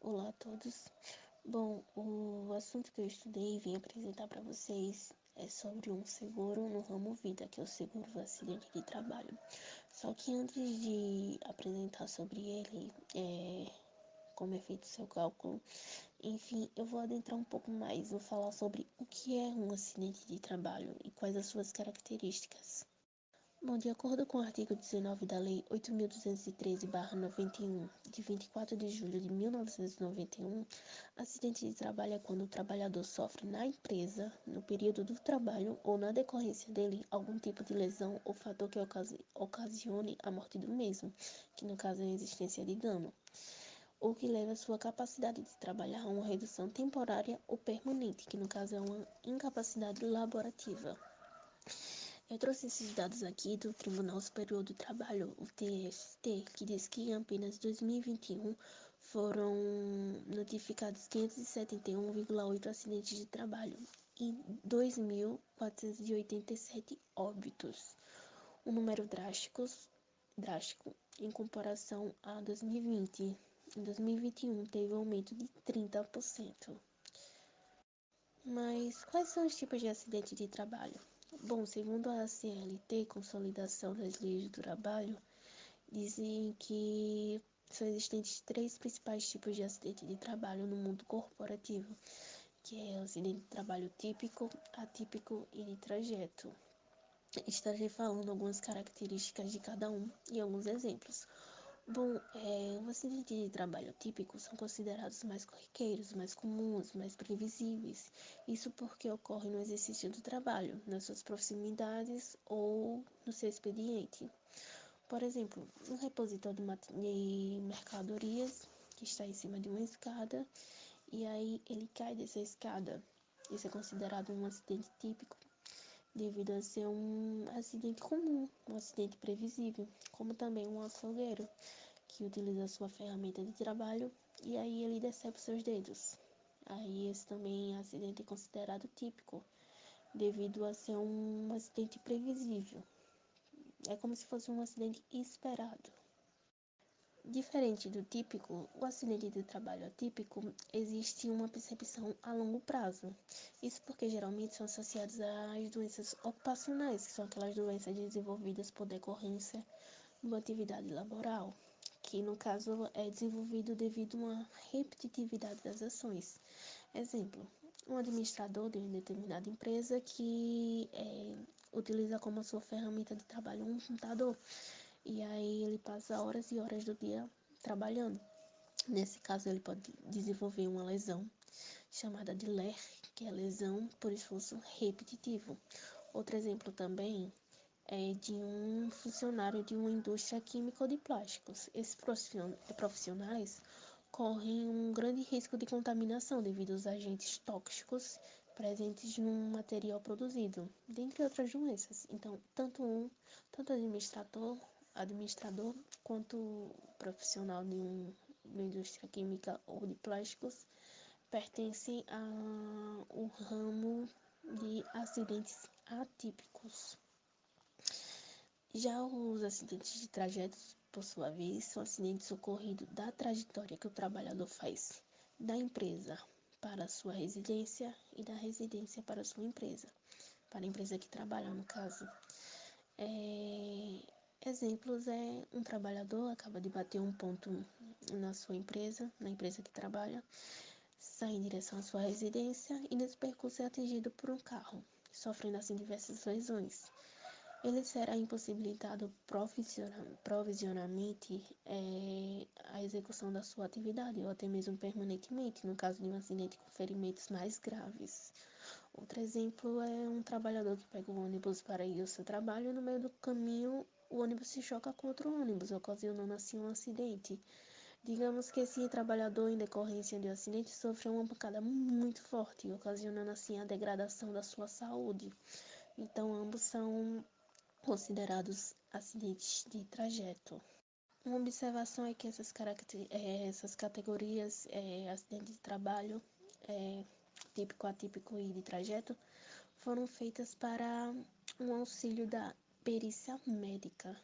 Olá a todos. Bom, o assunto que eu estudei e vim apresentar para vocês é sobre um seguro no ramo vida, que é o seguro do acidente de trabalho. Só que antes de apresentar sobre ele, como é feito o seu cálculo, enfim, eu vou adentrar um pouco mais, vou falar sobre o que é um acidente de trabalho e quais as suas características. Bom, de acordo com o artigo 19 da Lei 8.213/91, de 24 de julho de 1991, acidente de trabalho é quando o trabalhador sofre na empresa, no período do trabalho ou na decorrência dele algum tipo de lesão ou fator que ocasione a morte do mesmo, que no caso é a existência de dano, ou que leve a sua capacidade de trabalhar a uma redução temporária ou permanente, que no caso é uma incapacidade laborativa. Eu trouxe esses dados aqui do Tribunal Superior do Trabalho, o TST, que diz que em apenas 2021 foram notificados 571,8 acidentes de trabalho e 2.487 óbitos, um número drástico em comparação a 2020. Em 2021 teve um aumento de 30%. Mas quais são os tipos de acidente de trabalho? Bom, segundo a CLT, Consolidação das Leis do Trabalho, dizem que são existentes três principais tipos de acidente de trabalho no mundo corporativo, que é o acidente de trabalho típico, atípico e de trajeto. Estarei falando algumas características de cada um e alguns exemplos. Bom, os acidentes de trabalho típicos são considerados mais corriqueiros, mais comuns, mais previsíveis. Isso porque ocorre no exercício do trabalho, nas suas proximidades ou no seu expediente. Por exemplo, um repositor de mercadorias que está em cima de uma escada e aí ele cai dessa escada. Isso é considerado um acidente típico devido a ser um acidente comum, um acidente previsível, como também um açougueiro que utiliza sua ferramenta de trabalho e aí ele decepa seus dedos. Aí esse também acidente é considerado típico, devido a ser um acidente previsível. É como se fosse um acidente esperado. Diferente do típico, o acidente de trabalho atípico existe uma percepção a longo prazo. Isso porque geralmente são associados às doenças ocupacionais, que são aquelas doenças desenvolvidas por decorrência de uma atividade laboral, que no caso é desenvolvido devido a uma repetitividade das ações. Exemplo, um administrador de uma determinada empresa que utiliza como sua ferramenta de trabalho um computador. E aí ele passa horas e horas do dia trabalhando. Nesse caso, ele pode desenvolver uma lesão chamada de LER, que é lesão por esforço repetitivo. Outro exemplo também é de um funcionário de uma indústria química ou de plásticos. Esses profissionais correm um grande risco de contaminação devido aos agentes tóxicos presentes no material produzido, dentre outras doenças. Então, tanto administrador quanto profissional uma indústria química ou de plásticos pertencem ao ramo de acidentes atípicos. Já os acidentes de trajetos, por sua vez, são acidentes ocorridos da trajetória que o trabalhador faz da empresa para a sua residência e da residência para a sua empresa, para a empresa que trabalha, no caso. Exemplos é um trabalhador acaba de bater um ponto na sua empresa, na empresa que trabalha, sai em direção à sua residência e nesse percurso é atingido por um carro, sofrendo assim diversas lesões. Ele será impossibilitado provisoriamente a execução da sua atividade, ou até mesmo permanentemente, no caso de um acidente com ferimentos mais graves. Outro exemplo é um trabalhador que pega o ônibus para ir ao seu trabalho e no meio do caminho o ônibus se choca com outro ônibus, ocasionando assim um acidente. Digamos que esse trabalhador, em decorrência de um acidente, sofreu uma pancada muito forte, ocasionando assim a degradação da sua saúde. Então, ambos são considerados acidentes de trajeto. Uma observação é que essas categorias, acidente de trabalho, é, típico, atípico e de trajeto, foram feitas para um auxílio da perícia médica.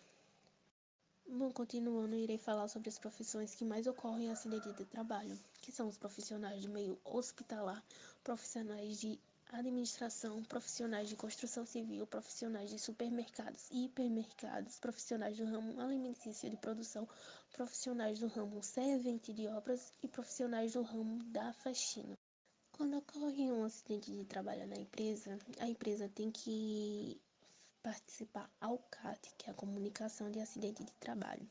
Bom, continuando, irei falar sobre as profissões que mais ocorrem em acidente de trabalho, que são os profissionais do meio hospitalar, profissionais de administração, profissionais de construção civil, profissionais de supermercados e hipermercados, profissionais do ramo alimentício de produção, profissionais do ramo servente de obras e profissionais do ramo da faxina. Quando ocorre um acidente de trabalho na empresa, a empresa tem que participar ao CAT, que é a comunicação de acidente de trabalho.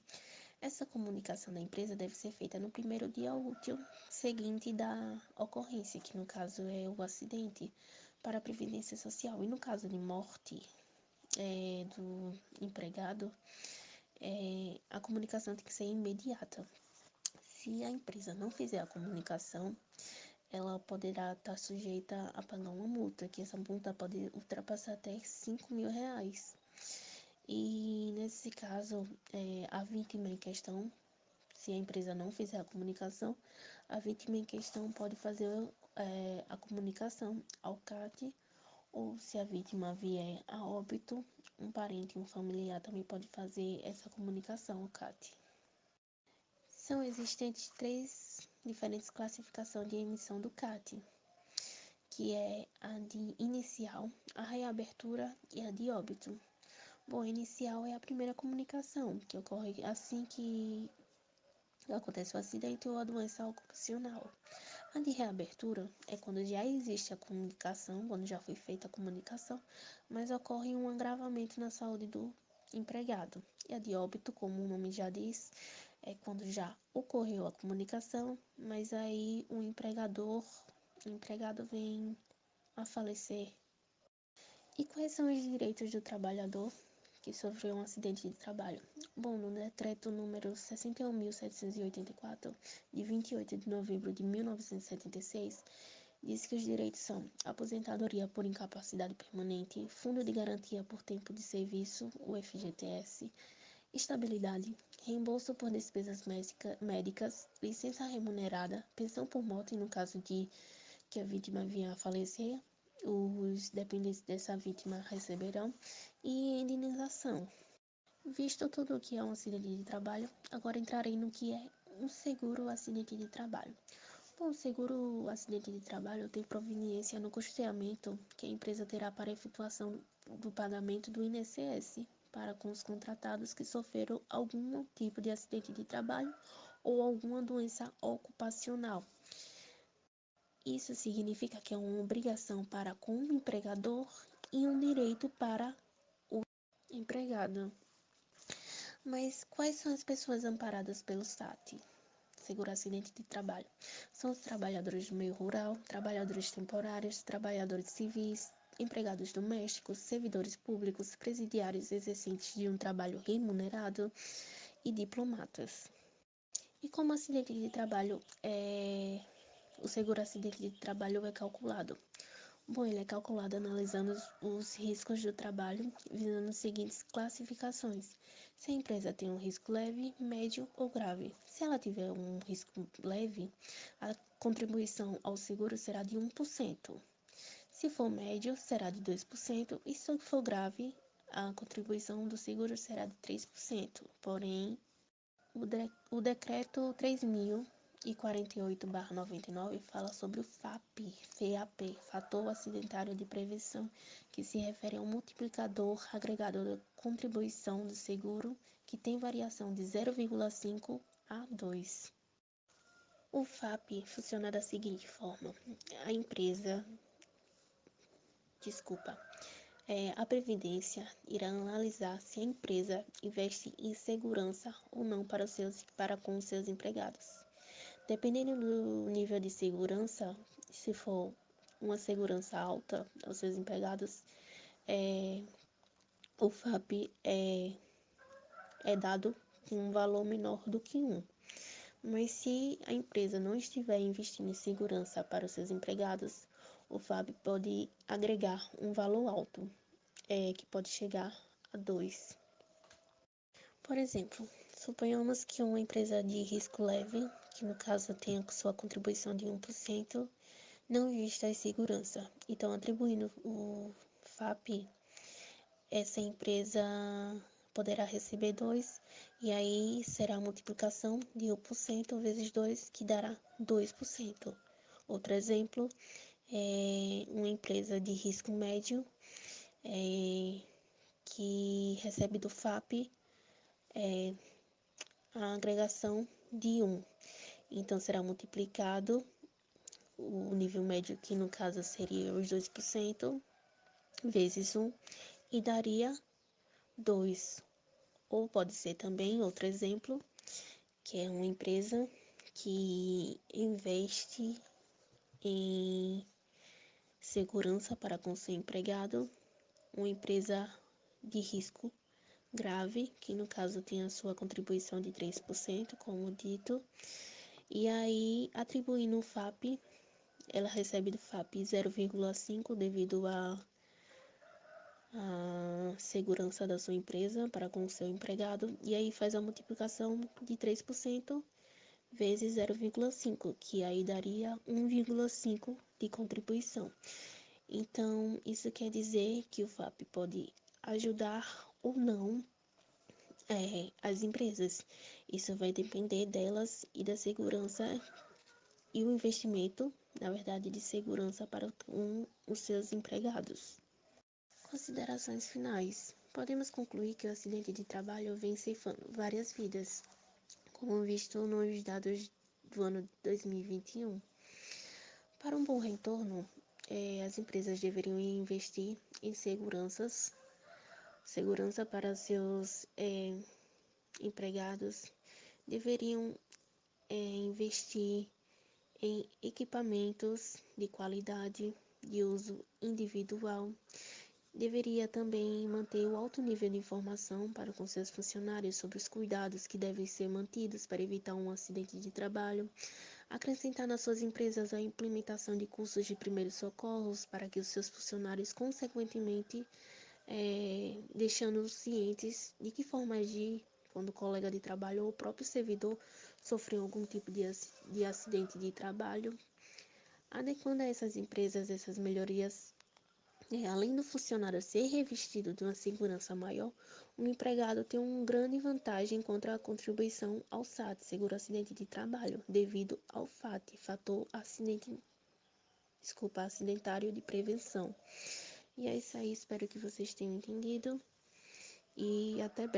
Essa comunicação da empresa deve ser feita no primeiro dia útil seguinte da ocorrência, que no caso é o acidente, para a Previdência Social. E no caso de morte do empregado, a comunicação tem que ser imediata. Se a empresa não fizer a comunicação, ela poderá estar sujeita a pagar uma multa, que essa multa pode ultrapassar até R$ 5.000. E nesse caso, a vítima em questão, se a empresa não fizer a comunicação, a vítima em questão pode fazer a comunicação ao CAT, ou se a vítima vier a óbito, um parente, um familiar também pode fazer essa comunicação ao CAT. São existentes três diferentes classificações de emissão do CAT, que é a de inicial, a reabertura e a de óbito. Bom, a inicial é a primeira comunicação, que ocorre assim que acontece o acidente ou a doença ocupacional. A de reabertura é quando já existe a comunicação, quando já foi feita a comunicação, mas ocorre um agravamento na saúde do empregado. E a de óbito, como o nome já diz, é quando já ocorreu a comunicação, mas aí o empregado vem a falecer. E quais são os direitos do trabalhador que sofreu um acidente de trabalho? Bom, no decreto número 61.784, de 28 de novembro de 1976, diz que os direitos são aposentadoria por incapacidade permanente, fundo de garantia por tempo de serviço, o FGTS, estabilidade, reembolso por despesas médicas, licença remunerada, pensão por morte no caso de que a vítima venha a falecer, os dependentes dessa vítima receberão, e indenização. Visto tudo o que é um acidente de trabalho, agora entrarei no que é um seguro acidente de trabalho. Bom, o seguro acidente de trabalho tem proveniência no custeamento que a empresa terá para a efetuação do pagamento do INSS para com os contratados que sofreram algum tipo de acidente de trabalho ou alguma doença ocupacional. Isso significa que é uma obrigação para com o empregador e um direito para o empregado. Mas quais são as pessoas amparadas pelo SAT? Seguro acidente de trabalho. São os trabalhadores do meio rural, trabalhadores temporários, trabalhadores civis, empregados domésticos, servidores públicos, presidiários exercentes de um trabalho remunerado e diplomatas. E como acidente de trabalho o seguro acidente de trabalho é calculado? Bom, ele é calculado analisando os riscos do trabalho, visando as seguintes classificações. Se a empresa tem um risco leve, médio ou grave. Se ela tiver um risco leve, a contribuição ao seguro será de 1%. Se for médio, será de 2%. E se for grave, a contribuição do seguro será de 3%. Porém, o decreto 3.048/99 fala sobre o FAP, Fator Acidentário de Prevenção, que se refere ao multiplicador agregado da contribuição do seguro, que tem variação de 0,5 a 2. O FAP funciona da seguinte forma: a empresa, desculpa, a Previdência irá analisar se a empresa investe em segurança ou não para com os seus empregados. Dependendo do nível de segurança, se for uma segurança alta aos seus empregados, o FAP é dado com um valor menor do que 1. Mas se a empresa não estiver investindo em segurança para os seus empregados, o FAP pode agregar um valor alto, que pode chegar a 2. Por exemplo, suponhamos que uma empresa de risco leve, que no caso tenha sua contribuição de 1%, não invista em segurança. Então, atribuindo o FAP, essa empresa poderá receber 2, e aí será a multiplicação de 1% vezes 2, que dará 2%. Outro exemplo é uma empresa de risco médio que recebe do FAP a agregação de 1. Então, será multiplicado o nível médio, que no caso seria os 2%, vezes 1, e daria 2. Ou pode ser também outro exemplo, que é uma empresa que investe em segurança para com seu empregado, uma empresa de risco grave, que no caso tem a sua contribuição de 3%, como dito, e aí atribuindo o FAP, ela recebe do FAP 0,5 devido à segurança da sua empresa para com o seu empregado, e aí faz a multiplicação de 3% vezes 0,5, que aí daria 1,5 de contribuição. Então, isso quer dizer que o FAP pode ajudar ou não as empresas. Isso vai depender delas e da segurança e o investimento, na verdade, de segurança para com os seus empregados. Considerações finais. Podemos concluir que o acidente de trabalho vem ceifando várias vidas, como visto nos dados do ano 2021. Para um bom retorno, as empresas deveriam investir em segurança para seus empregados, deveriam investir em equipamentos de qualidade, de uso individual. Deveria também manter o alto nível de informação para com seus funcionários sobre os cuidados que devem ser mantidos para evitar um acidente de trabalho. Acrescentar nas suas empresas a implementação de cursos de primeiros socorros para que os seus funcionários, consequentemente, deixando-os cientes de que forma agir quando o colega de trabalho ou o próprio servidor sofreu algum tipo de acidente de trabalho. Adequando a essas empresas essas melhorias, além do funcionário ser revestido de uma segurança maior, o empregado tem uma grande vantagem contra a contribuição ao SAT, seguro acidente de trabalho, devido ao fator acidentário de prevenção. E é isso aí, espero que vocês tenham entendido e até breve.